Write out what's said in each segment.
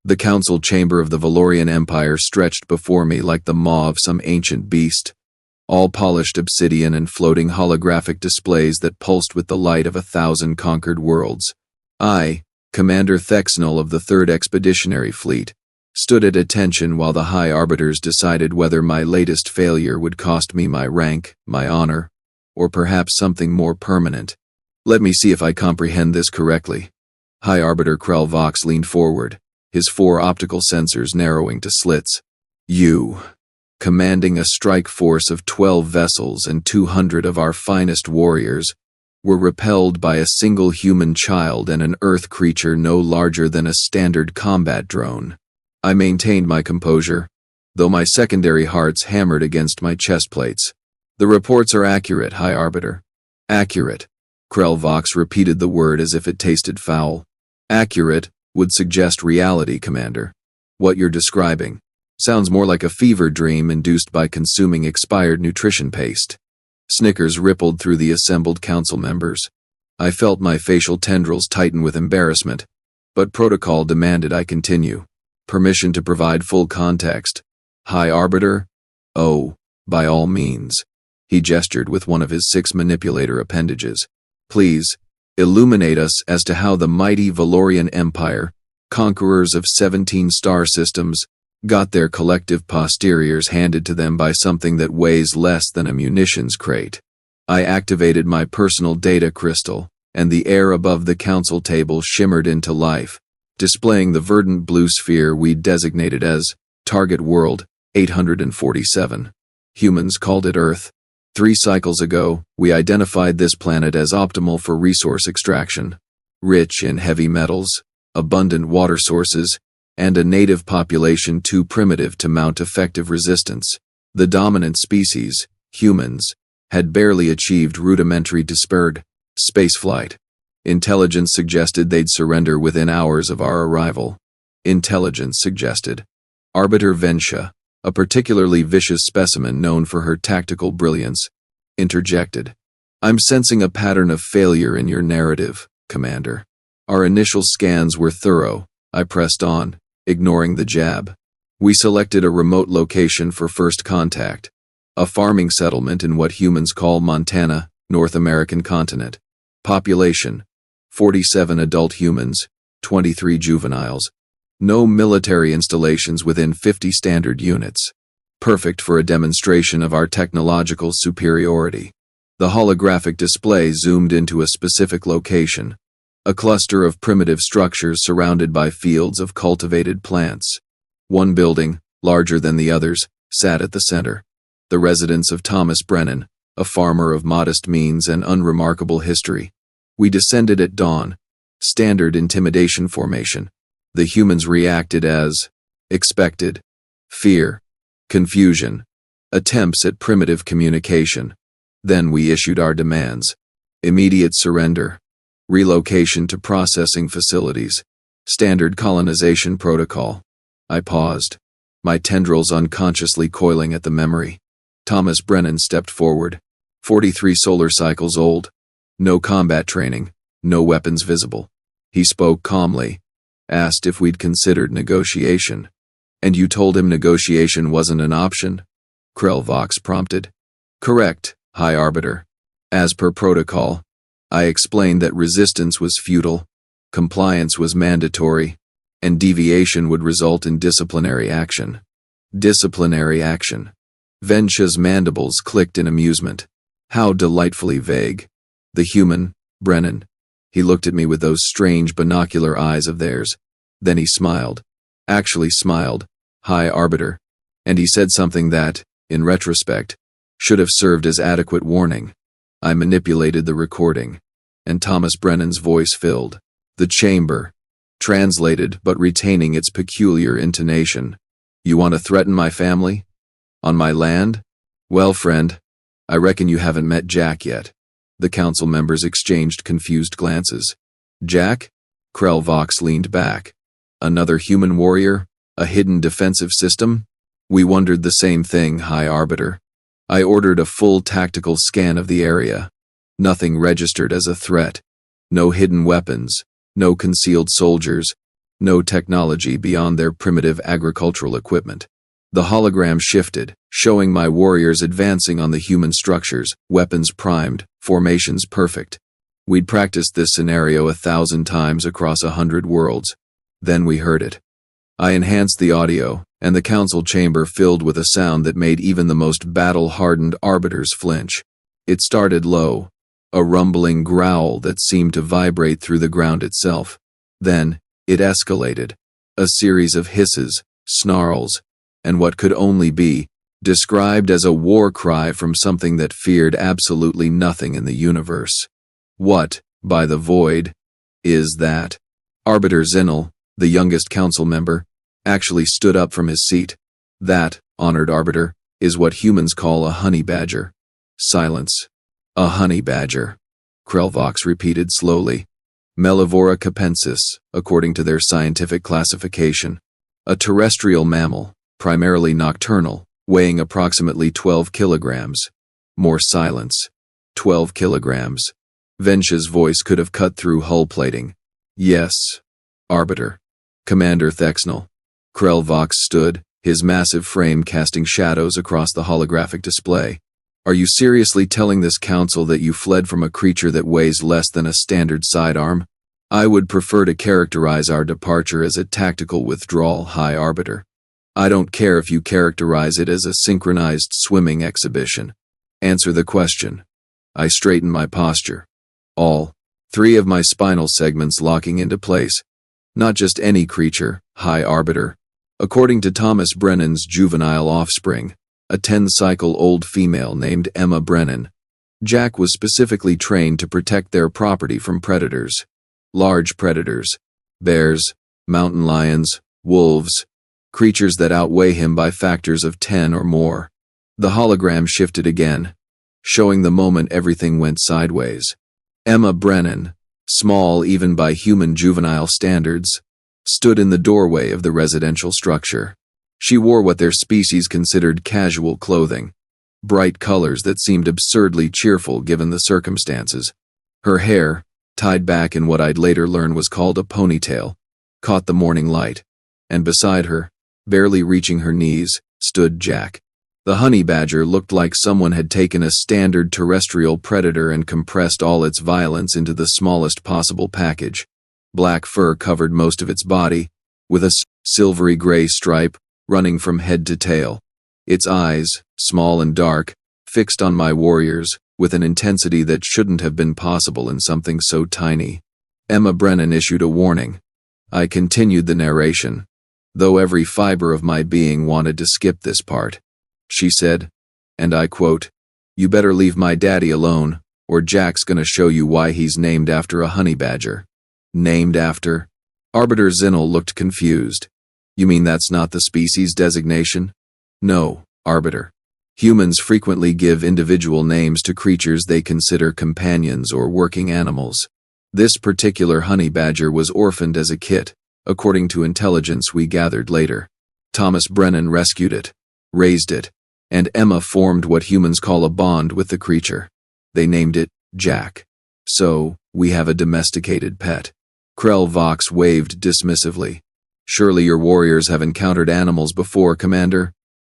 The council chamber of the Valorian Empire stretched before me like the maw of some ancient beast, all polished obsidian and floating holographic displays that pulsed with the light of 1,000 conquered worlds. I, Commander Thex'nal of the 3rd Expeditionary Fleet, stood at attention while the High Arbiters decided whether my latest failure would cost me my rank, my honor, or perhaps something more permanent. Let me see if I comprehend this correctly. High Arbiter Krell Vox leaned forward, his 4 optical sensors narrowing to slits. You, commanding a strike force of 12 vessels and 200 of our finest warriors, were repelled by a single human child and an Earth creature no larger than a standard combat drone. I maintained my composure, though my secondary hearts hammered against my chest plates. The reports are accurate, High Arbiter. Accurate. Krell Vox repeated the word as if it tasted foul. Accurate would suggest reality, Commander. What you're describing sounds more like a fever dream induced by consuming expired nutrition paste. Snickers rippled through the assembled council members. I felt my facial tendrils tighten with embarrassment, but protocol demanded I continue. Permission to provide full context. High Arbiter? Oh, by all means. He gestured with one of his 6 manipulator appendages. Please, illuminate us as to how the mighty Valorian Empire, conquerors of 17 star systems, got their collective posteriors handed to them by something that weighs less than a munitions crate. I activated my personal data crystal, and the air above the council table shimmered into life, displaying the verdant blue sphere we designated as Target World 847. Humans called it Earth. 3 cycles ago, we identified this planet as optimal for resource extraction, rich in heavy metals, abundant water sources, and a native population too primitive to mount effective resistance. The dominant species, humans, had barely achieved rudimentary disparate spaceflight. Intelligence suggested they'd surrender within hours of our arrival. Intelligence suggested. Arbiter Vensha, a particularly vicious specimen known for her tactical brilliance, interjected. I'm sensing a pattern of failure in your narrative, Commander. Our initial scans were thorough. I pressed on, ignoring the jab. We selected a remote location for first contact, a farming settlement in what humans call Montana, North American continent. Population, 47 adult humans, 23 juveniles. No military installations within 50 standard units. Perfect for a demonstration of our technological superiority. The holographic display zoomed into a specific location, a cluster of primitive structures surrounded by fields of cultivated plants. One building, larger than the others, sat at the center. The residence of Thomas Brennan, a farmer of modest means and unremarkable history. We descended at dawn. Standard intimidation formation. The humans reacted as expected. Fear, confusion, attempts at primitive communication. Then we issued our demands. Immediate surrender, relocation to processing facilities, standard colonization protocol. I paused, my tendrils unconsciously coiling at the memory. Thomas Brennan stepped forward, 43 solar cycles old. No combat training, no weapons visible. He spoke calmly, asked if we'd considered negotiation. And you told him negotiation wasn't an option? Krell Vox prompted. Correct, High Arbiter. As per protocol, I explained that resistance was futile, compliance was mandatory, and deviation would result in disciplinary action. Disciplinary action. Vensha's mandibles clicked in amusement. How delightfully vague. The human, Brennan. He looked at me with those strange binocular eyes of theirs. Then he smiled. Actually smiled, High Arbiter. And he said something that, in retrospect, should have served as adequate warning. I manipulated the recording, and Thomas Brennan's voice filled the chamber, translated but retaining its peculiar intonation. You want to threaten my family? On my land? Well, friend, I reckon you haven't met Jack yet. The council members exchanged confused glances. Jack? Krell Vox leaned back. Another human warrior? A hidden defensive system? We wondered the same thing, High Arbiter. I ordered a full tactical scan of the area. Nothing registered as a threat. No hidden weapons, no concealed soldiers, no technology beyond their primitive agricultural equipment. The hologram shifted, showing my warriors advancing on the human structures, weapons primed, formations perfect. We'd practiced this scenario 1,000 times across 100 worlds. Then we heard it. I enhanced the audio, and the council chamber filled with a sound that made even the most battle-hardened arbiters flinch. It started low, a rumbling growl that seemed to vibrate through the ground itself. Then, it escalated, a series of hisses, snarls, and what could only be described as a war cry from something that feared absolutely nothing in the universe. What, by the void, is that? Arbiter Thex'nal, the youngest council member, actually stood up from his seat. That, honored arbiter, is what humans call a honey badger. Silence. A honey badger, Krelvox repeated slowly. Mellivora capensis, according to their scientific classification. A terrestrial mammal, primarily nocturnal, weighing approximately 12 kilograms. More silence. 12 kilograms. Vensha's voice could have cut through hull plating. Yes, arbiter. Commander Thex'nal. Krelvox stood, his massive frame casting shadows across the holographic display. Are you seriously telling this council that you fled from a creature that weighs less than a standard sidearm? I would prefer to characterize our departure as a tactical withdrawal, High Arbiter. I don't care if you characterize it as a synchronized swimming exhibition. Answer the question. I straightened my posture. All 3 of my spinal segments locking into place. Not just any creature, High Arbiter. According to Thomas Brennan's juvenile offspring, a 10-cycle-old female named Emma Brennan, Jack was specifically trained to protect their property from predators. Large predators. Bears, mountain lions, wolves, creatures that outweigh him by factors of 10 or more. The hologram shifted again, showing the moment everything went sideways. Emma Brennan, small even by human juvenile standards, stood in the doorway of the residential structure. She wore what their species considered casual clothing, bright colors that seemed absurdly cheerful given the circumstances. Her hair, tied back in what I'd later learn was called a ponytail, caught the morning light, and beside her, barely reaching her knees, stood Jack. The honey badger looked like someone had taken a standard terrestrial predator and compressed all its violence into the smallest possible package. Black fur covered most of its body, with a silvery gray stripe running from head to tail. Its eyes, small and dark, fixed on my warriors, with an intensity that shouldn't have been possible in something so tiny. Emma Brennan issued a warning. I continued the narration, though every fiber of my being wanted to skip this part. She said, and I quote, "You better leave my daddy alone, or Jack's gonna show you why he's named after a honey badger." Named after? Arbiter Thex'nal looked confused. You mean that's not the species designation? No, Arbiter. Humans frequently give individual names to creatures they consider companions or working animals. This particular honey badger was orphaned as a kit, according to intelligence we gathered later. Thomas Brennan rescued it, raised it, and Emma formed what humans call a bond with the creature. They named it Jack. So, we have a domesticated pet. Krelvox waved dismissively. Surely your warriors have encountered animals before, Commander?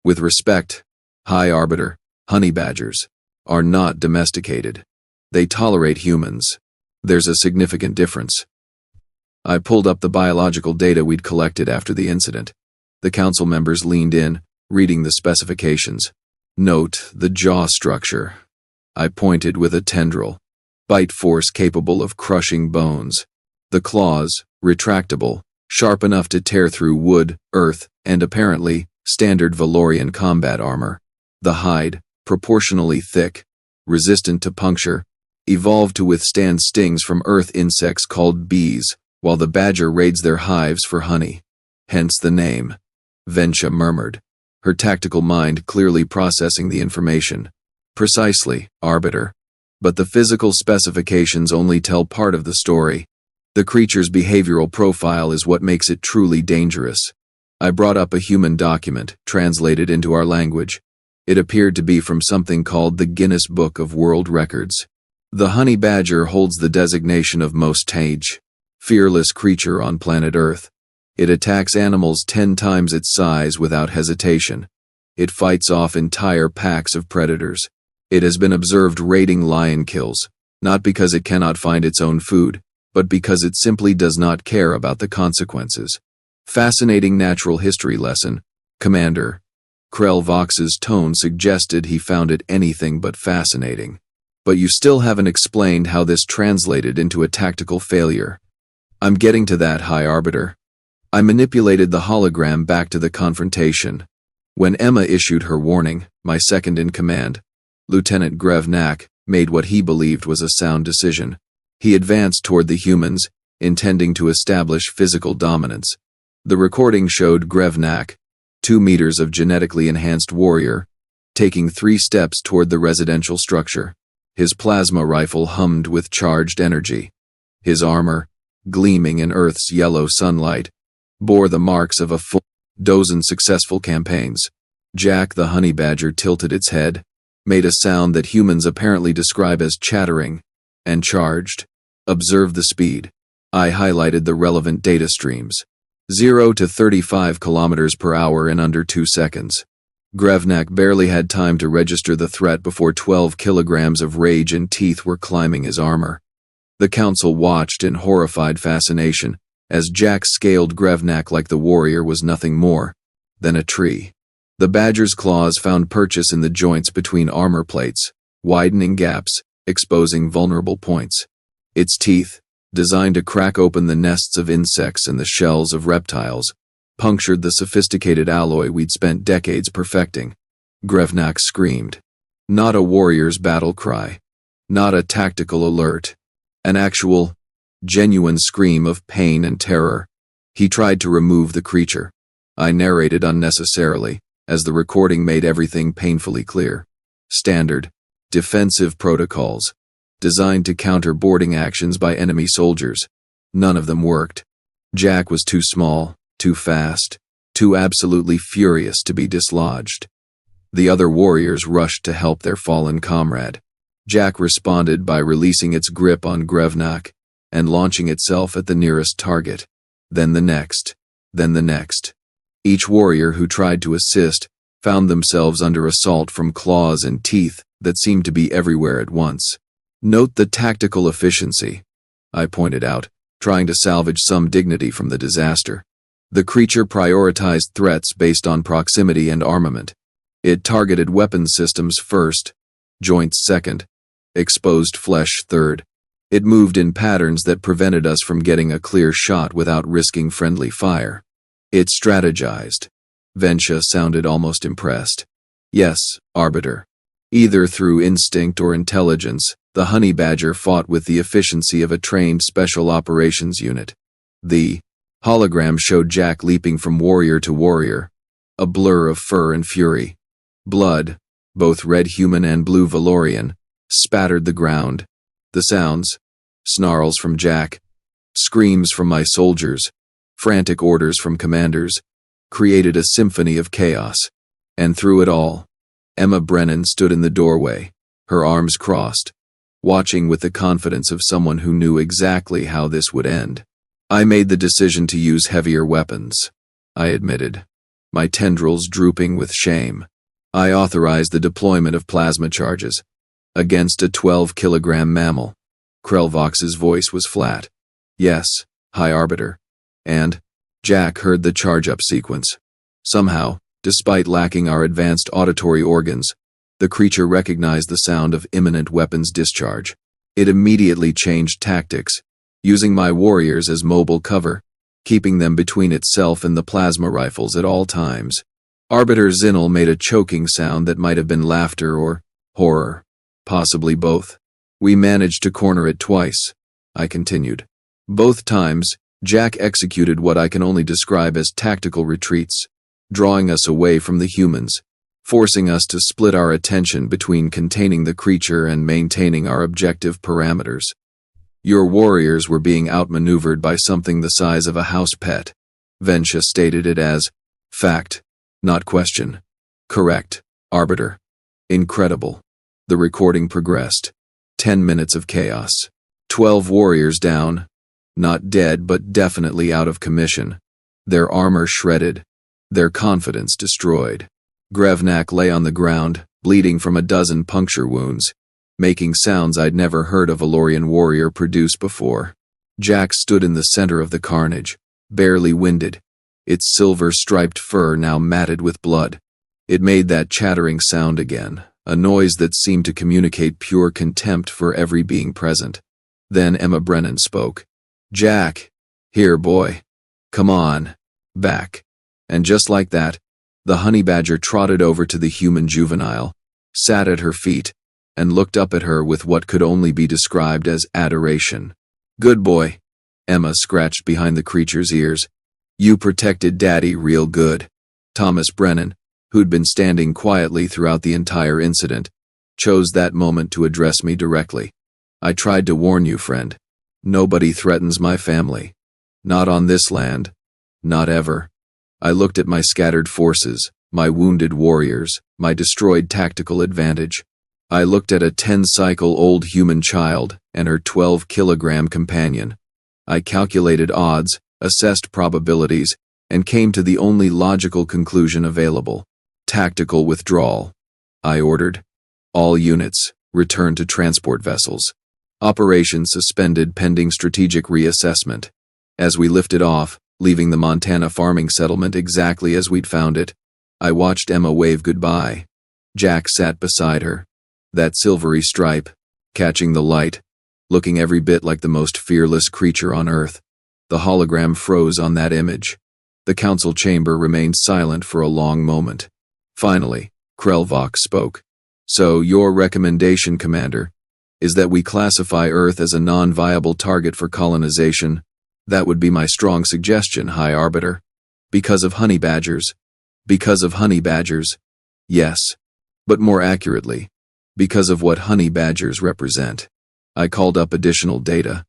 With respect, High Arbiter, honey badgers are not domesticated. They tolerate humans. There's a significant difference. I pulled up the biological data we'd collected after the incident. The council members leaned in, reading the specifications. Note the jaw structure. I pointed with a tendril. Bite force capable of crushing bones. The claws, retractable, sharp enough to tear through wood, earth, and apparently, standard Valorian combat armor. The hide, proportionally thick, resistant to puncture, evolved to withstand stings from earth insects called bees, while the badger raids their hives for honey. Hence the name. Vensha murmured, her tactical mind clearly processing the information. Precisely, Arbiter. But the physical specifications only tell part of the story. The creature's behavioral profile is what makes it truly dangerous. I brought up a human document, translated into our language. It appeared to be from something called the Guinness Book of World Records. The honey badger holds the designation of most fearless creature on planet Earth. It attacks animals 10 times its size without hesitation. It fights off entire packs of predators. It has been observed raiding lion kills, not because it cannot find its own food, but because it simply does not care about the consequences. Fascinating natural history lesson, Commander. Krell Vox's tone suggested he found it anything but fascinating. But you still haven't explained how this translated into a tactical failure. I'm getting to that, High Arbiter. I manipulated the hologram back to the confrontation. When Emma issued her warning, my second in command, Lieutenant Grevnak, made what he believed was a sound decision. He advanced toward the humans, intending to establish physical dominance. The recording showed Grevnak, 2 meters of genetically enhanced warrior, taking 3 steps toward the residential structure. His plasma rifle hummed with charged energy. His armor, gleaming in Earth's yellow sunlight, bore the marks of a full dozen successful campaigns. Jack the honey badger tilted its head, made a sound that humans apparently describe as chattering, and charged. Observe the speed. I highlighted the relevant data streams. 0 to 35 kilometers per hour in under 2 seconds. Grevnak barely had time to register the threat before 12 kilograms of rage and teeth were climbing his armor. The council watched in horrified fascination as Jack scaled Grevnak like the warrior was nothing more than a tree. The badger's claws found purchase in the joints between armor plates, widening gaps, exposing vulnerable points. Its teeth, designed to crack open the nests of insects and the shells of reptiles, punctured the sophisticated alloy we'd spent decades perfecting. Grevnak screamed. Not a warrior's battle cry. Not a tactical alert. An actual, genuine scream of pain and terror. He tried to remove the creature. I narrated unnecessarily, as the recording made everything painfully clear. Standard, defensive protocols, designed to counter boarding actions by enemy soldiers. None of them worked. Jack was too small, too fast, too absolutely furious to be dislodged. The other warriors rushed to help their fallen comrade. Jack responded by releasing its grip on Grevnak and launching itself at the nearest target. Then the next. Then the next. Each warrior who tried to assist found themselves under assault from claws and teeth that seemed to be everywhere at once. Note the tactical efficiency, I pointed out, trying to salvage some dignity from the disaster. The creature prioritized threats based on proximity and armament. It targeted weapons systems first, joints second, exposed flesh third. It moved in patterns that prevented us from getting a clear shot without risking friendly fire. It strategized. Vensha sounded almost impressed. Yes, Arbiter. Either through instinct or intelligence, the honey badger fought with the efficiency of a trained special operations unit. The hologram showed Jack leaping from warrior to warrior, a blur of fur and fury. Blood, both red human and blue Valorian, spattered the ground. The sounds, snarls from Jack, screams from my soldiers, frantic orders from commanders, created a symphony of chaos. And through it all, Emma Brennan stood in the doorway, her arms crossed, watching with the confidence of someone who knew exactly how this would end. I made the decision to use heavier weapons, I admitted, my tendrils drooping with shame. I authorized the deployment of plasma charges against a 12-kilogram mammal. Krellvox's voice was flat. Yes, High Arbiter. And Jack heard the charge-up sequence. Somehow, despite lacking our advanced auditory organs, the creature recognized the sound of imminent weapons discharge. It immediately changed tactics, using my warriors as mobile cover, keeping them between itself and the plasma rifles at all times. Arbiter Zinel made a choking sound that might have been laughter or horror, possibly both. We managed to corner it twice, I continued. Both times, Jack executed what I can only describe as tactical retreats, drawing us away from the humans, forcing us to split our attention between containing the creature and maintaining our objective parameters. Your warriors were being outmaneuvered by something the size of a house pet. Vensha stated it as fact, not question. Correct, Arbiter. Incredible. The recording progressed. 10 minutes of chaos. 12 warriors down. Not dead, but definitely out of commission. their armor shredded, their confidence destroyed. Grevnak lay on the ground, bleeding from a dozen puncture wounds, making sounds I'd never heard a Valorian warrior produce before. Jack stood in the center of the carnage, barely winded, its silver-striped fur now matted with blood. It made that chattering sound again, a noise that seemed to communicate pure contempt for every being present. Then Emma Brennan spoke. "Jack, here, boy. Come on, back." And just like that, the honey badger trotted over to the human juvenile, sat at her feet, and looked up at her with what could only be described as adoration. "Good boy," Emma scratched behind the creature's ears. "You protected Daddy real good." Thomas Brennan, who'd been standing quietly throughout the entire incident, chose that moment to address me directly. "I tried to warn you, friend. Nobody threatens my family. Not on this land. Not ever." I looked at my scattered forces, my wounded warriors, my destroyed tactical advantage. I looked at a 10-cycle-old human child and her 12-kilogram companion. I calculated odds, assessed probabilities, and came to the only logical conclusion available. Tactical withdrawal. I ordered. All units, return to transport vessels. Operation suspended pending strategic reassessment. As we lifted off, leaving the Montana farming settlement exactly as we'd found it, I watched Emma wave goodbye. Jack sat beside her, that silvery stripe, catching the light, looking every bit like the most fearless creature on Earth. The hologram froze on that image. The council chamber remained silent for a long moment. Finally, Krelvok spoke. "So your recommendation, Commander, is that we classify Earth as a non-viable target for colonization? That would be my strong suggestion, High Arbiter." "Because of honey badgers." "Because of honey badgers." "Yes. But more accurately, because of what honey badgers represent." I called up additional data,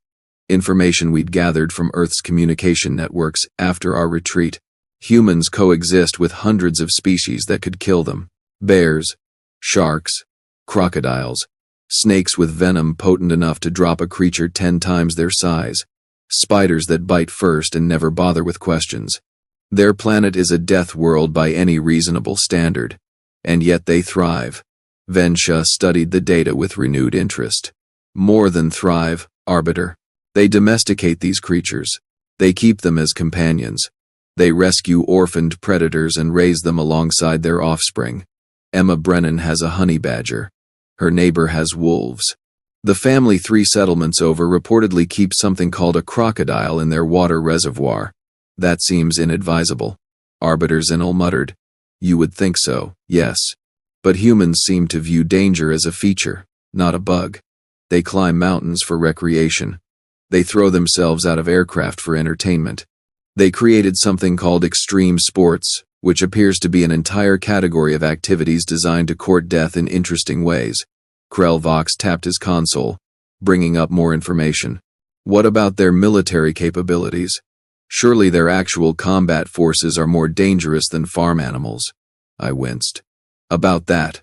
information we'd gathered from Earth's communication networks after our retreat. Humans coexist with hundreds of species that could kill them. Bears, sharks, crocodiles, snakes with venom potent enough to drop a creature 10 times their size, spiders that bite first and never bother with questions. Their planet is a death world by any reasonable standard, and yet they thrive. Vensha studied the data with renewed interest. More than thrive, Arbiter. They domesticate these creatures. They keep them as companions. They rescue orphaned predators and raise them alongside their offspring. Emma Brennan has a honey badger. Her neighbor has wolves. The family 3 settlements over reportedly keep something called a crocodile in their water reservoir. That seems inadvisable. Arbiter Zinal muttered. "You would think so, yes. But humans seem to view danger as a feature, not a bug. They climb mountains for recreation. They throw themselves out of aircraft for entertainment. They created something called extreme sports, which appears to be an entire category of activities designed to court death in interesting ways." Krelvox tapped his console, bringing up more information. "What about their military capabilities? Surely their actual combat forces are more dangerous than farm animals." I winced. "About that,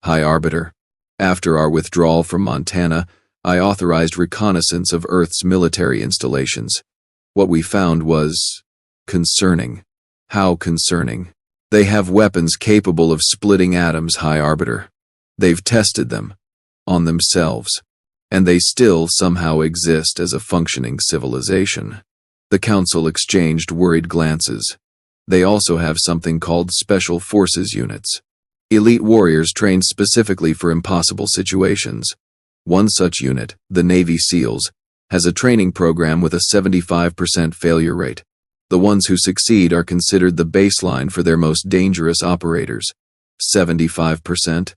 High Arbiter. After our withdrawal from Montana, I authorized reconnaissance of Earth's military installations. What we found was concerning." "How concerning?" "They have weapons capable of splitting atoms, High Arbiter. They've tested them. On themselves. And they still somehow exist as a functioning civilization." The council exchanged worried glances. "They also have something called Special Forces units. Elite warriors trained specifically for impossible situations. One such unit, the Navy SEALs, has a training program with a 75% failure rate. The ones who succeed are considered the baseline for their most dangerous operators." 75%?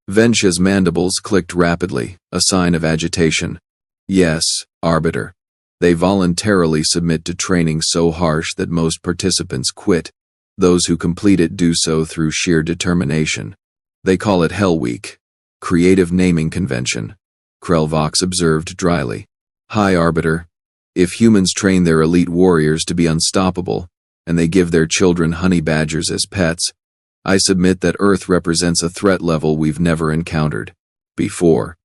Vensha's mandibles clicked rapidly, a sign of agitation. "Yes, Arbiter. They voluntarily submit to training so harsh that most participants quit. Those who complete it do so through sheer determination. They call it Hell Week. Creative naming convention," Krelvox observed dryly. "High Arbiter, if humans train their elite warriors to be unstoppable, and they give their children honey badgers as pets, I submit that Earth represents a threat level we've never encountered before.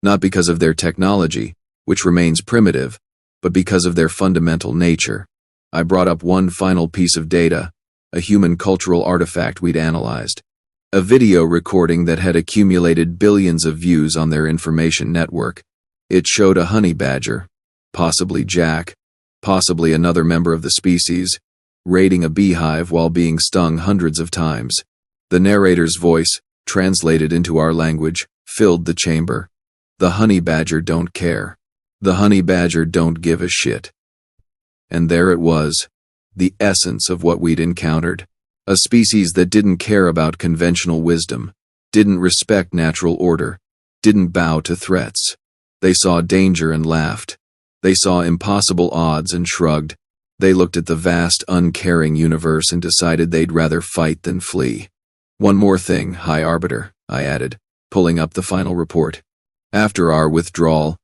Not because of their technology, which remains primitive, but because of their fundamental nature. I brought up one final piece of data, a human cultural artifact we'd analyzed. A video recording that had accumulated billions of views on their information network. It showed a honey badger, possibly Jack, possibly another member of the species, raiding a beehive while being stung hundreds of times. The narrator's voice, translated into our language, filled the chamber. The honey badger don't care. The honey badger don't give a shit. And there it was, the essence of what we'd encountered. A species that didn't care about conventional wisdom, didn't respect natural order, didn't bow to threats. They saw danger and laughed. They saw impossible odds and shrugged. They looked at the vast, uncaring universe and decided they'd rather fight than flee. One more thing, High Arbiter, I added, pulling up the final report. After our withdrawal,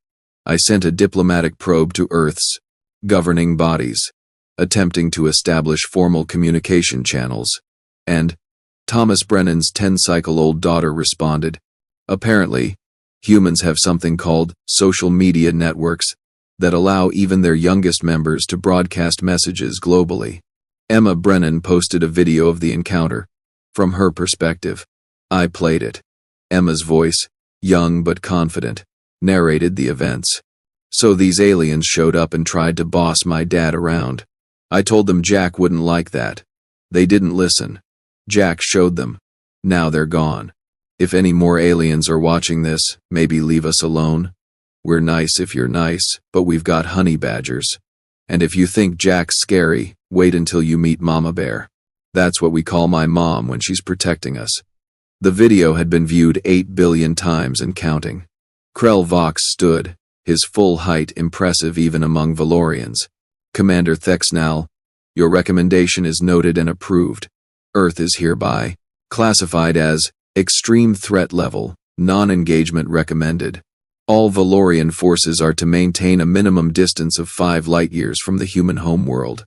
I sent a diplomatic probe to Earth's governing bodies, attempting to establish formal communication channels, and Thomas Brennan's 10-cycle-old daughter responded. Apparently, humans have something called social media networks that allow even their youngest members to broadcast messages globally. Emma Brennan posted a video of the encounter. From her perspective, I played it. Emma's voice, young but confident, narrated the events. So these aliens showed up and tried to boss my dad around. I told them Jack wouldn't like that. They didn't listen. Jack showed them. Now they're gone. If any more aliens are watching this, maybe leave us alone. We're nice if you're nice, but we've got honey badgers. And if you think Jack's scary, wait until you meet Mama Bear. That's what we call my mom when she's protecting us. The video had been viewed 8 billion times and counting. Krell Vox stood, his full height impressive even among Valorians. Commander Thex'nal, your recommendation is noted and approved. Earth is hereby classified as extreme threat level, non-engagement recommended. All Valorian forces are to maintain a minimum distance of 5 light-years from the human homeworld.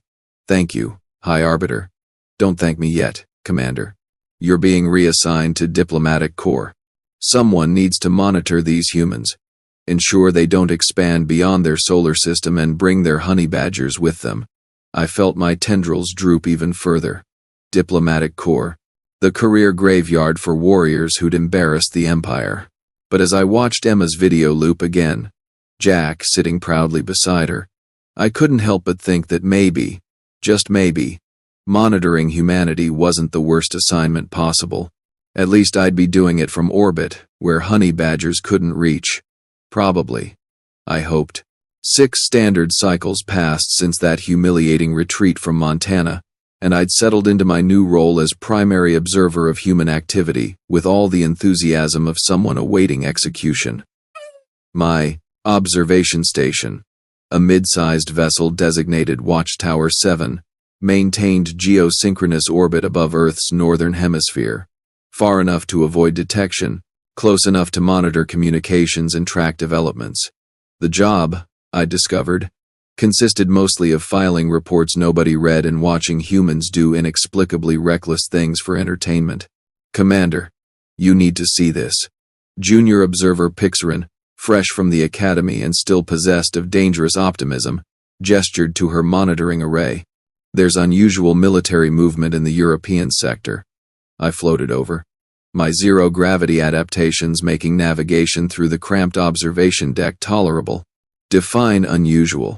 Thank you, High Arbiter. Don't thank me yet, Commander. You're being reassigned to Diplomatic Corps. Someone needs to monitor these humans. Ensure they don't expand beyond their solar system and bring their honey badgers with them. I felt my tendrils droop even further. Diplomatic Corps, the career graveyard for warriors who'd embarrassed the Empire. But as I watched Emma's video loop again, Jack sitting proudly beside her, I couldn't help but think that maybe, just maybe, monitoring humanity wasn't the worst assignment possible. At least I'd be doing it from orbit, where honey badgers couldn't reach. Probably. I hoped. 6 standard cycles passed since that humiliating retreat from Montana, and I'd settled into my new role as primary observer of human activity, with all the enthusiasm of someone awaiting execution. My observation station, a mid-sized vessel designated Watchtower 7, maintained geosynchronous orbit above Earth's northern hemisphere, far enough to avoid detection, close enough to monitor communications and track developments. The job, I discovered, consisted mostly of filing reports nobody read and watching humans do inexplicably reckless things for entertainment. Commander, you need to see this. Junior Observer Pixarin, fresh from the academy and still possessed of dangerous optimism, gestured to her monitoring array. There's unusual military movement in the European sector. I floated over, my zero-gravity adaptations making navigation through the cramped observation deck tolerable. Define unusual.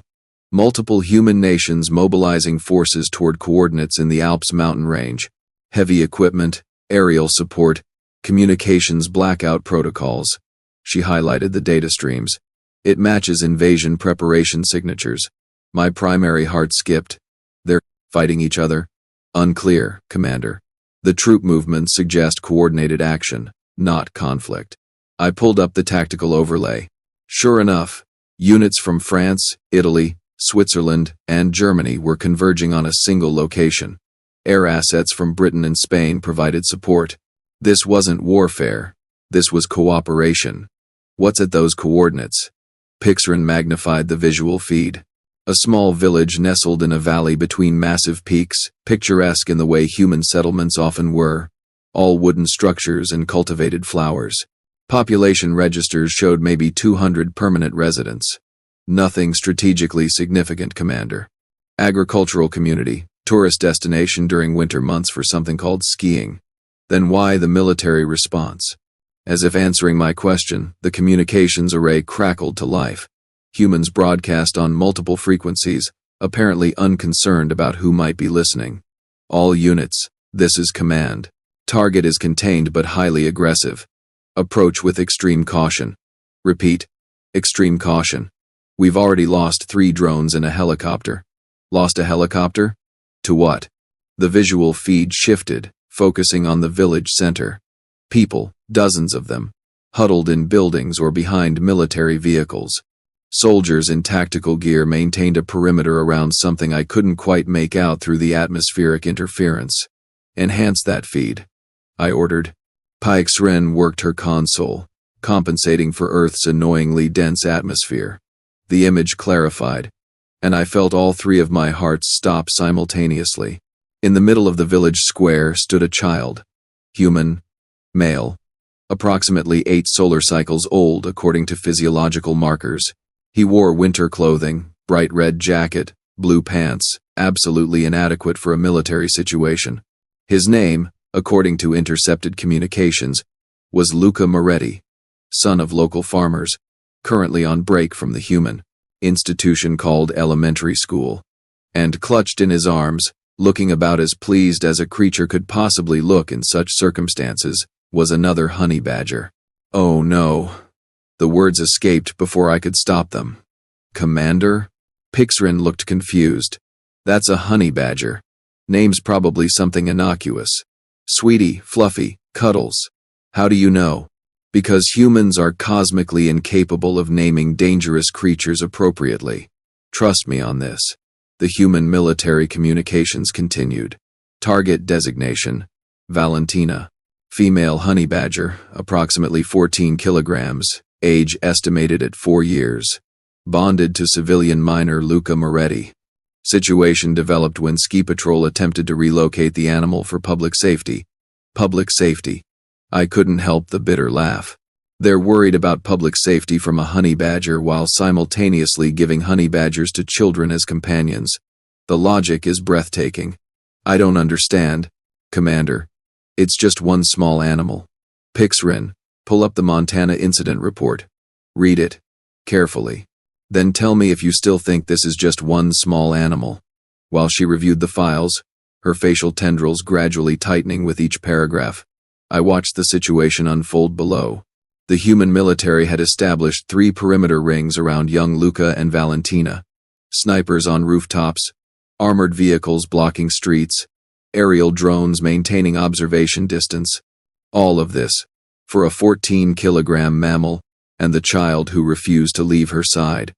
Multiple human nations mobilizing forces toward coordinates in the Alps mountain range. Heavy equipment, aerial support, communications blackout protocols. She highlighted the data streams. It matches invasion preparation signatures. My primary heart skipped. They're fighting each other? Unclear, Commander. The troop movements suggest coordinated action, not conflict. I pulled up the tactical overlay. Sure enough, units from France, Italy, Switzerland, and Germany were converging on a single location. Air assets from Britain and Spain provided support. This wasn't warfare. This was cooperation. What's at those coordinates? Pixarin magnified the visual feed. A small village nestled in a valley between massive peaks, picturesque in the way human settlements often were. All wooden structures and cultivated flowers. Population registers showed maybe 200 permanent residents. Nothing strategically significant, Commander. Agricultural community, tourist destination during winter months for something called skiing. Then why the military response? As if answering my question, the communications array crackled to life. Humans broadcast on multiple frequencies, apparently unconcerned about who might be listening. All units, this is command. Target is contained but highly aggressive. Approach with extreme caution. Repeat, extreme caution. We've already lost 3 drones and a helicopter. Lost a helicopter? To what? The visual feed shifted, focusing on the village center. People, dozens of them, huddled in buildings or behind military vehicles. Soldiers in tactical gear maintained a perimeter around something I couldn't quite make out through the atmospheric interference. Enhance that feed, I ordered. Thex'nal worked her console, compensating for Earth's annoyingly dense atmosphere. The image clarified, and I felt all 3 of my hearts stop simultaneously. In the middle of the village square stood a child. Human, male, approximately 8 solar cycles old according to physiological markers. He wore winter clothing, bright red jacket, blue pants, absolutely inadequate for a military situation. His name, according to intercepted communications, was Luca Moretti, son of local farmers, currently on break from the human institution called elementary school. And clutched in his arms, looking about as pleased as a creature could possibly look in such circumstances, was another honey badger. Oh no. The words escaped before I could stop them. Commander? Thex'nal looked confused. That's a honey badger. Name's probably something innocuous. Sweetie, Fluffy, Cuddles. How do you know? Because humans are cosmically incapable of naming dangerous creatures appropriately. Trust me on this. The human military communications continued. Target designation, Valentina. Female honey badger, approximately 14 kilograms, age estimated at 4 years. Bonded to civilian miner Luca Moretti. Situation developed when ski patrol attempted to relocate the animal for public safety. Public safety. I couldn't help the bitter laugh. They're worried about public safety from a honey badger while simultaneously giving honey badgers to children as companions. The logic is breathtaking. I don't understand, Commander. It's just one small animal. Thex'nal, pull up the Montana Incident report. Read it carefully. Then tell me if you still think this is just one small animal. While she reviewed the files, her facial tendrils gradually tightening with each paragraph, I watched the situation unfold below. The human military had established 3 perimeter rings around young Luca and Valentina. Snipers on rooftops, armored vehicles blocking streets, aerial drones maintaining observation distance. All of this, for a 14-kilogram mammal, and the child who refused to leave her side.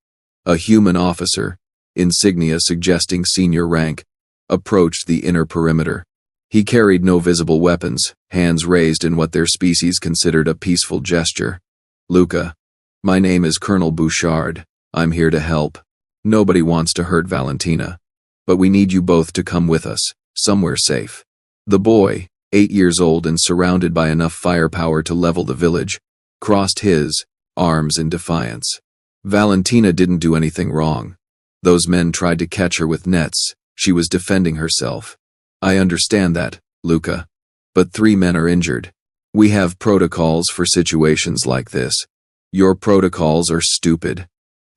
A human officer, insignia suggesting senior rank, approached the inner perimeter. He carried no visible weapons, hands raised in what their species considered a peaceful gesture. Luca, my name is Colonel Bouchard. I'm here to help. Nobody wants to hurt Valentina. But we need you both to come with us, somewhere safe. The boy, 8 years old and surrounded by enough firepower to level the village, crossed his arms in defiance. Valentina didn't do anything wrong. Those men tried to catch her with nets. She was defending herself. I understand that, Luca. But 3 men are injured. We have protocols for situations like this. Your protocols are stupid.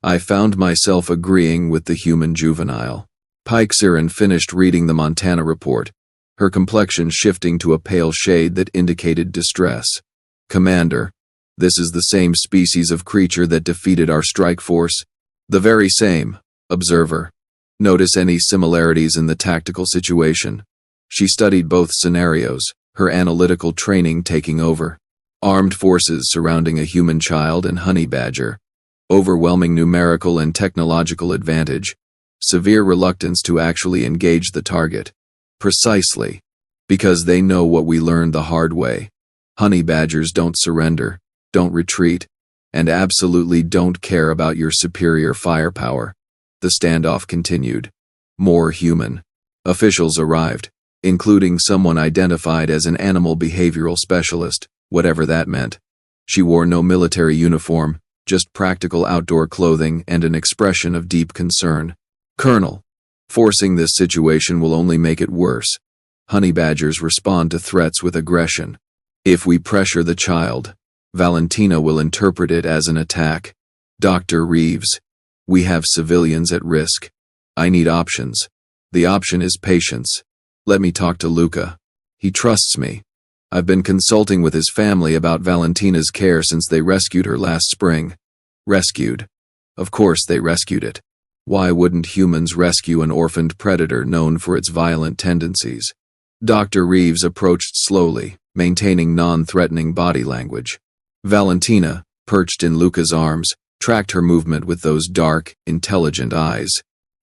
I found myself agreeing with the human juvenile. Thex'nal finished reading the Montana report, her complexion shifting to a pale shade that indicated distress. Commander, this is the same species of creature that defeated our strike force. The very same, observer. Notice any similarities in the tactical situation. She studied both scenarios, her analytical training taking over. Armed forces surrounding a human child and honey badger. Overwhelming numerical and technological advantage. Severe reluctance to actually engage the target. Precisely. Because they know what we learned the hard way. Honey badgers don't surrender, don't retreat, and absolutely don't care about your superior firepower. The standoff continued. More human officials arrived, including someone identified as an animal behavioral specialist, whatever that meant. She wore no military uniform, just practical outdoor clothing and an expression of deep concern. Colonel, Forcing this situation will only make it worse. Honey badgers respond to threats with aggression. If we pressure the child, Valentina will interpret it as an attack. Dr. Reeves, we have civilians at risk. I need options. The option is patience. Let me talk to Luca. He trusts me. I've been consulting with his family about Valentina's care since they rescued her last spring. Rescued. Of course they rescued it. Why wouldn't humans rescue an orphaned predator known for its violent tendencies? Dr. Reeves approached slowly, maintaining non-threatening body language. Valentina, perched in Luca's arms, tracked her movement with those dark, intelligent eyes.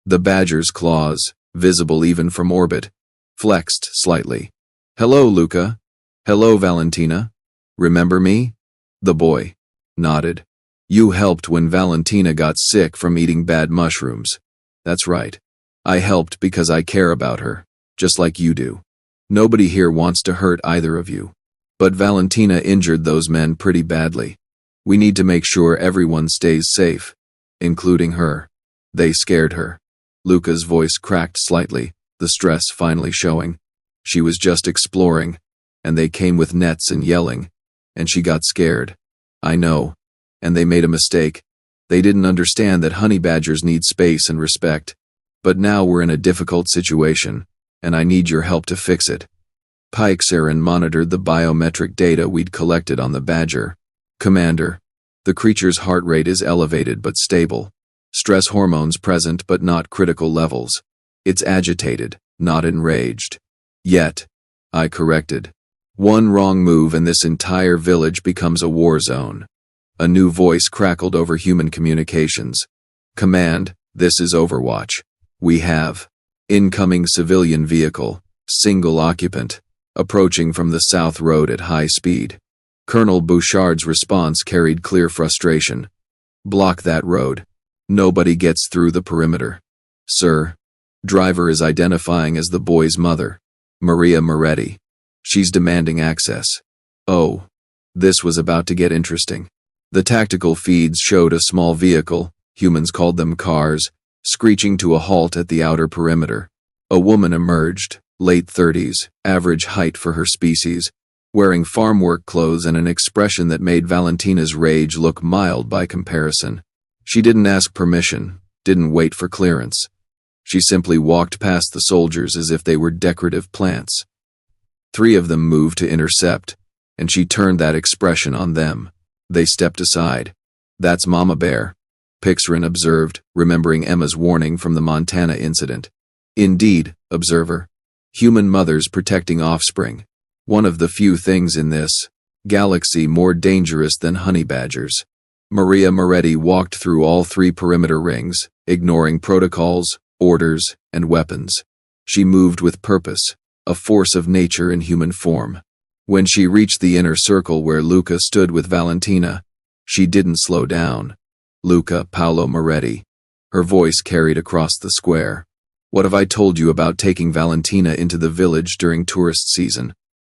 The badger's claws, visible even from orbit, flexed slightly. "Hello, Luca. Hello, Valentina. Remember me?" The boy nodded. "You helped when Valentina got sick from eating bad mushrooms." "That's right. I helped because I care about her, just like you do. Nobody here wants to hurt either of you. But Valentina injured those men pretty badly. We need to make sure everyone stays safe, including her. They scared her." Luca's voice cracked slightly, the stress finally showing. She was just exploring, and they came with nets and yelling, and she got scared. "I know. And they made a mistake. They didn't understand that honey badgers need space and respect. But now we're in a difficult situation, and I need your help to fix it." Pikesaran monitored the biometric data we'd collected on the badger. "Commander, the creature's heart rate is elevated but stable. Stress hormones present but not critical levels. It's agitated, not enraged. Yet," I corrected, "one wrong move and this entire village becomes a war zone." A new voice crackled over human communications. "Command, this is Overwatch. We have incoming civilian vehicle, single occupant, approaching from the south road at high speed." Colonel Bouchard's response carried clear frustration. "Block that road. Nobody gets through the perimeter." "Sir." Driver is identifying as the boy's mother, Maria Moretti. "She's demanding access." Oh, this was about to get interesting. The tactical feeds showed a small vehicle, humans called them cars, screeching to a halt at the outer perimeter. A woman emerged, late 30s, average height for her species, wearing farm work clothes and an expression that made Valentina's rage look mild by comparison. She didn't ask permission, didn't wait for clearance. She simply walked past the soldiers as if they were decorative plants. 3 of them moved to intercept, and she turned that expression on them. They stepped aside. "That's Mama Bear," Pixaran observed, remembering Emma's warning from the Montana incident. "Indeed, observer. Human mothers protecting offspring. One of the few things in this galaxy more dangerous than honey badgers." Maria Moretti walked through all 3 perimeter rings, ignoring protocols, orders, and weapons. She moved with purpose, a force of nature in human form. When she reached the inner circle where Luca stood with Valentina, she didn't slow down. "Luca Paolo Moretti." Her voice carried across the square. "What have I told you about taking Valentina into the village during tourist season?"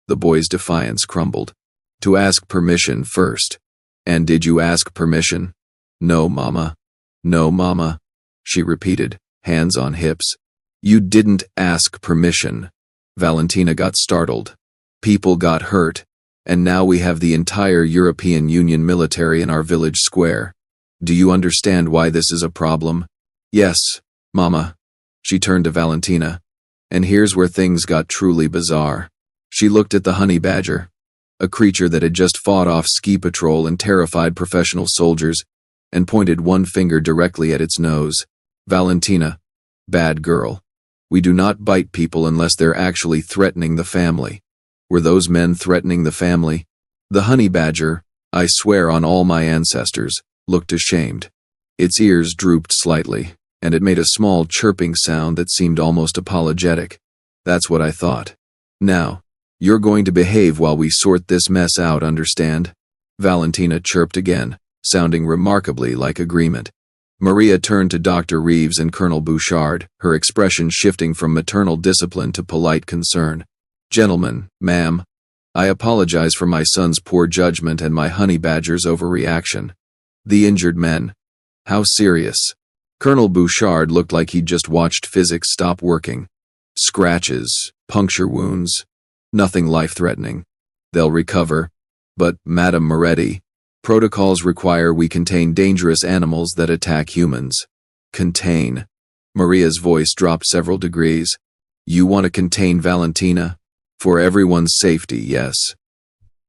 The boy's defiance crumbled. "To ask permission first." "And did you ask permission?" "No, Mama. No, Mama," she repeated, hands on hips. "You didn't ask permission." Valentina got startled. "People got hurt, and now we have the entire European Union military in our village square. Do you understand why this is a problem?" "Yes, Mama." She turned to Valentina. "And here's where things got truly bizarre." She looked at the honey badger, a creature that had just fought off ski patrol and terrified professional soldiers, and pointed one finger directly at its nose. "Valentina, bad girl. We do not bite people unless they're actually threatening the family." Were those men threatening the family? The honey badger, I swear on all my ancestors, looked ashamed. Its ears drooped slightly, and it made a small chirping sound that seemed almost apologetic. "That's what I thought. Now, you're going to behave while we sort this mess out, understand?" Valentina chirped again, sounding remarkably like agreement. Maria turned to Dr. Reeves and Colonel Bouchard, her expression shifting from maternal discipline to polite concern. "Gentlemen, ma'am, I apologize for my son's poor judgment and my honey badger's overreaction. The injured men. How serious?" Colonel Bouchard looked like he'd just watched physics stop working. Scratches, puncture wounds, nothing life-threatening. They'll recover. But, Madame Moretti, protocols require we contain dangerous animals that attack humans. Contain. Maria's voice dropped several degrees. You want to contain Valentina? For everyone's safety, yes.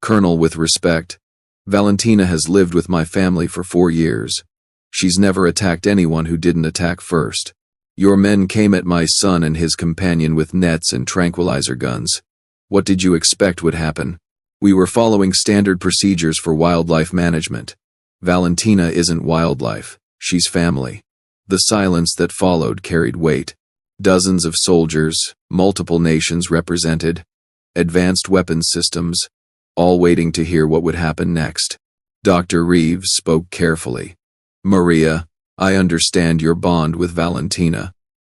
Colonel, with respect, Valentina has lived with my family for 4 years. She's never attacked anyone who didn't attack first. Your men came at my son and his companion with nets and tranquilizer guns. What did you expect would happen? We were following standard procedures for wildlife management. Valentina isn't wildlife, she's family. The silence that followed carried weight. Dozens of soldiers, multiple nations represented, advanced weapons systems, all waiting to hear what would happen next. Dr. Reeves spoke carefully. Maria, I understand your bond with Valentina,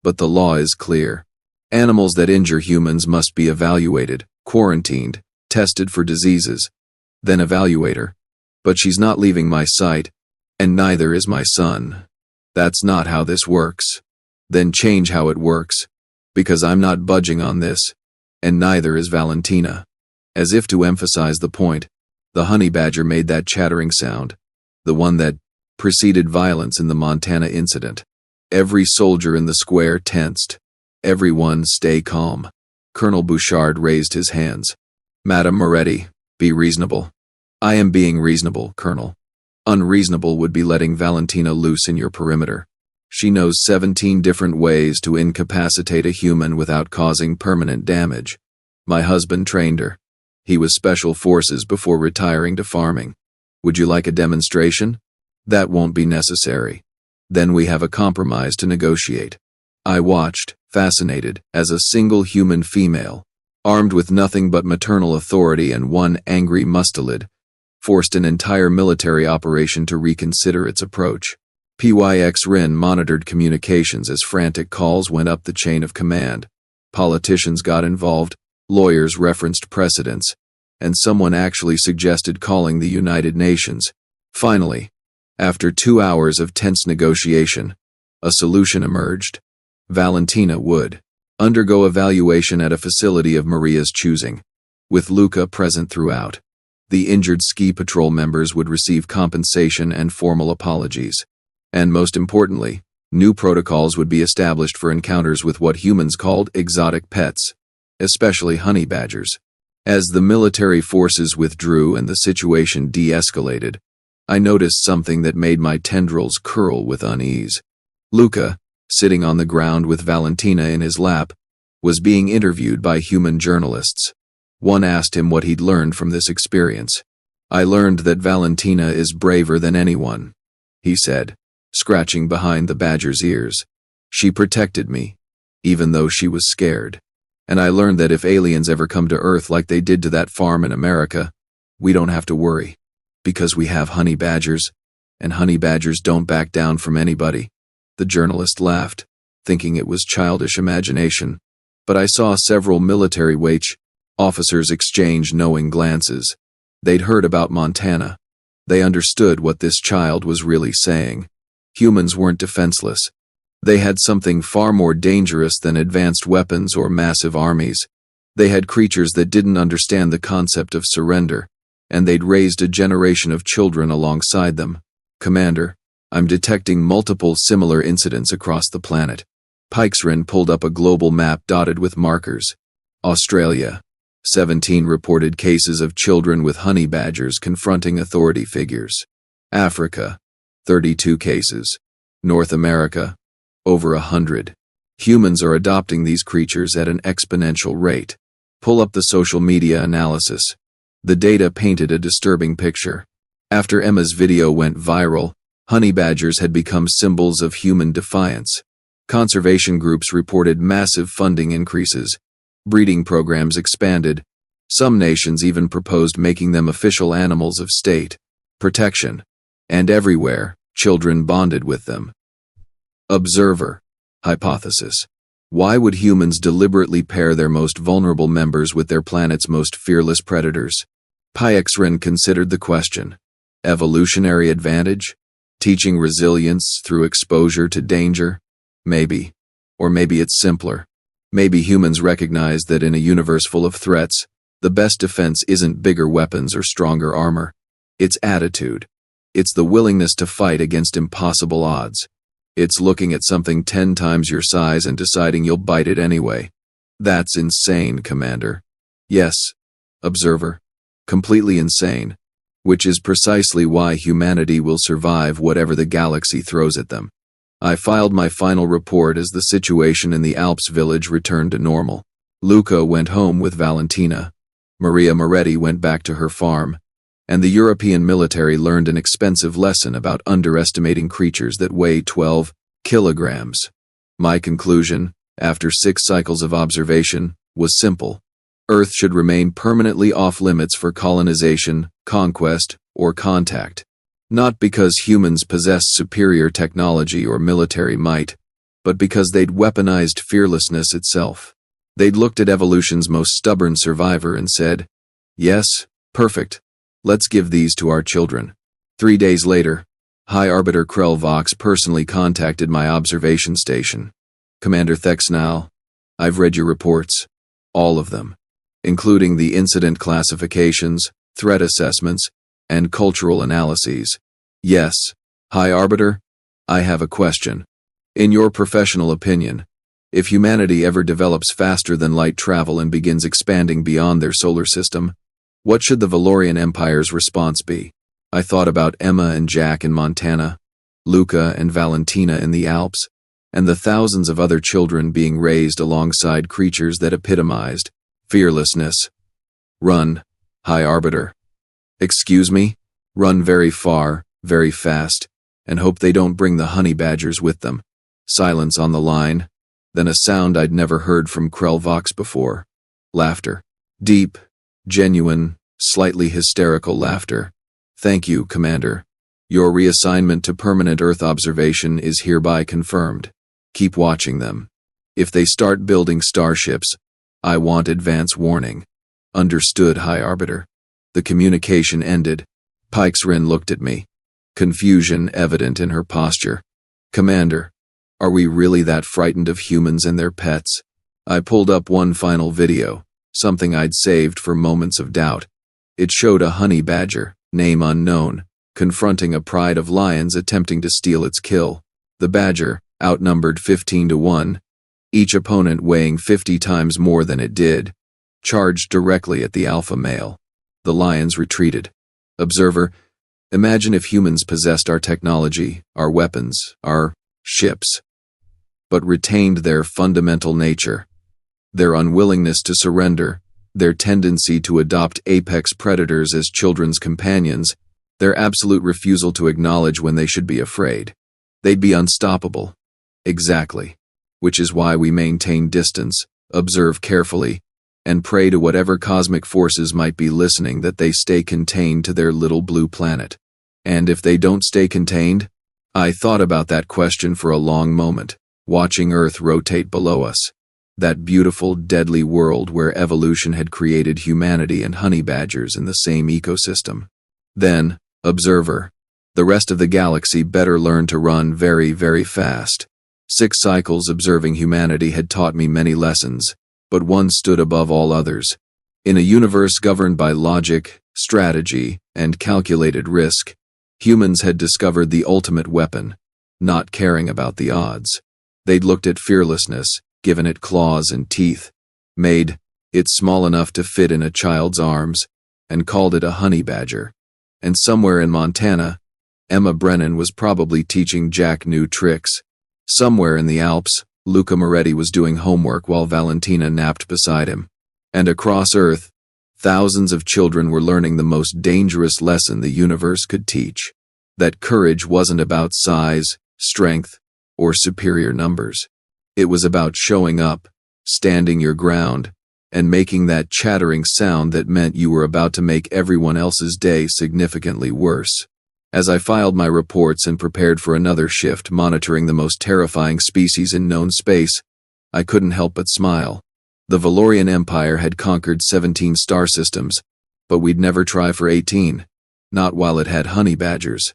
but the law is clear. Animals that injure humans must be evaluated, quarantined, tested for diseases, then evaluate her. But she's not leaving my sight, and neither is my son. That's not how this works. Then change how it works, because I'm not budging on this, and neither is Valentina. As if to emphasize the point, the honey badger made that chattering sound, the one that preceded violence in the Montana incident. Every soldier in the square tensed. Everyone stay calm. Colonel Bouchard raised his hands. Madame Moretti, be reasonable. I am being reasonable, Colonel. Unreasonable would be letting Valentina loose in your perimeter. She knows 17 different ways to incapacitate a human without causing permanent damage. My husband trained her. He was special forces before retiring to farming. Would you like a demonstration? That won't be necessary. Then we have a compromise to negotiate. I watched, fascinated, as a single human female, armed with nothing but maternal authority and one angry mustelid, forced an entire military operation to reconsider its approach. PYX-RIN monitored communications as frantic calls went up the chain of command. Politicians got involved, lawyers referenced precedents, and someone actually suggested calling the United Nations. Finally, after 2 hours of tense negotiation, a solution emerged. Valentina would undergo evaluation at a facility of Maria's choosing, with Luca present throughout. The injured ski patrol members would receive compensation and formal apologies. And most importantly, new protocols would be established for encounters with what humans called exotic pets, especially honey badgers. As the military forces withdrew and the situation de-escalated, I noticed something that made my tendrils curl with unease. Luca, sitting on the ground with Valentina in his lap, was being interviewed by human journalists. One asked him what he'd learned from this experience. I learned that Valentina is braver than anyone, he said, scratching behind the badger's ears. She protected me, even though she was scared. And I learned that if aliens ever come to Earth like they did to that farm in America, we don't have to worry, because we have honey badgers, and honey badgers don't back down from anybody. The journalist laughed, thinking it was childish imagination, but I saw several military officers exchange knowing glances. They'd heard about Montana. They understood what this child was really saying. Humans weren't defenseless. They had something far more dangerous than advanced weapons or massive armies. They had creatures that didn't understand the concept of surrender, and they'd raised a generation of children alongside them. Commander, I'm detecting multiple similar incidents across the planet. PYX-RIN pulled up a global map dotted with markers. Australia, 17 reported cases of children with honey badgers confronting authority figures. Africa, 32 cases. North America, over 100. Humans are adopting these creatures at an exponential rate. Pull up the social media analysis. The data painted a disturbing picture. After Emma's video went viral, honey badgers had become symbols of human defiance. Conservation groups reported massive funding increases. Breeding programs expanded. Some nations even proposed making them official animals of state protection. And everywhere, children bonded with them. Observer. Hypothesis. Why would humans deliberately pair their most vulnerable members with their planet's most fearless predators? PYX-RIN considered the question. Evolutionary advantage? Teaching resilience through exposure to danger? Maybe. Or maybe it's simpler. Maybe humans recognize that in a universe full of threats, the best defense isn't bigger weapons or stronger armor. It's attitude. It's the willingness to fight against impossible odds. It's looking at something 10 times your size and deciding you'll bite it anyway. That's insane, Commander. Yes, Observer. Completely insane. Which is precisely why humanity will survive whatever the galaxy throws at them. I filed my final report as the situation in the Alps village returned to normal. Luca went home with Valentina. Maria Moretti went back to her farm. And the European military learned an expensive lesson about underestimating creatures that weigh 12 kilograms. My conclusion, after 6 cycles of observation, was simple. Earth should remain permanently off-limits for colonization, conquest, or contact. Not because humans possess superior technology or military might, but because they'd weaponized fearlessness itself. They'd looked at evolution's most stubborn survivor and said, "Yes, perfect. Let's give these to our children." 3 days later, High Arbiter Krell Vox personally contacted my observation station. "Commander Thex'nal, I've read your reports. All of them. Including the incident classifications, threat assessments, and cultural analyses. Yes, High Arbiter, I have a question. In your professional opinion, if humanity ever develops faster than light travel and begins expanding beyond their solar system, what should the Valorian Empire's response be?" I thought about Emma and Jack in Montana, Luca and Valentina in the Alps, and the thousands of other children being raised alongside creatures that epitomized fearlessness. Run, High Arbiter. Excuse me? Run very far, very fast, and hope they don't bring the honey badgers with them. Silence on the line, then a sound I'd never heard from Krell Vox before. Laughter. Deep, genuine, slightly hysterical laughter. "Thank you, Commander. Your reassignment to permanent Earth observation is hereby confirmed. Keep watching them. If they start building starships, I want advance warning." "Understood, High Arbiter." The communication ended. Pike's Rin looked at me, confusion evident in her posture. "Commander, are we really that frightened of humans and their pets?" I pulled up one final video, something I'd saved for moments of doubt. It showed a honey badger, name unknown, confronting a pride of lions attempting to steal its kill. The badger, outnumbered 15-1, each opponent weighing 50 times more than it did, charged directly at the alpha male. The lions retreated. Observer, imagine if humans possessed our technology, our weapons, our ships, but retained their fundamental nature, their unwillingness to surrender, their tendency to adopt apex predators as children's companions, their absolute refusal to acknowledge when they should be afraid. They'd be unstoppable. Exactly. Which is why we maintain distance, observe carefully, and pray to whatever cosmic forces might be listening that they stay contained to their little blue planet. And if they don't stay contained? I thought about that question for a long moment, watching Earth rotate below us. That beautiful, deadly world where evolution had created humanity and honey badgers in the same ecosystem. Then, observer, the rest of the galaxy better learn to run very, very fast. 6 cycles observing humanity had taught me many lessons, but one stood above all others. In a universe governed by logic, strategy, and calculated risk, humans had discovered the ultimate weapon, not caring about the odds. They'd looked at fearlessness, given it claws and teeth, made it small enough to fit in a child's arms, and called it a honey badger. And somewhere in Montana, Emma Brennan was probably teaching Jack new tricks. Somewhere in the Alps, Luca Moretti was doing homework while Valentina napped beside him. And across Earth, thousands of children were learning the most dangerous lesson the universe could teach. That courage wasn't about size, strength, or superior numbers. It was about showing up, standing your ground, and making that chattering sound that meant you were about to make everyone else's day significantly worse. As I filed my reports and prepared for another shift monitoring the most terrifying species in known space, I couldn't help but smile. The Valorian Empire had conquered 17 star systems, but we'd never try for 18. Not while it had honey badgers.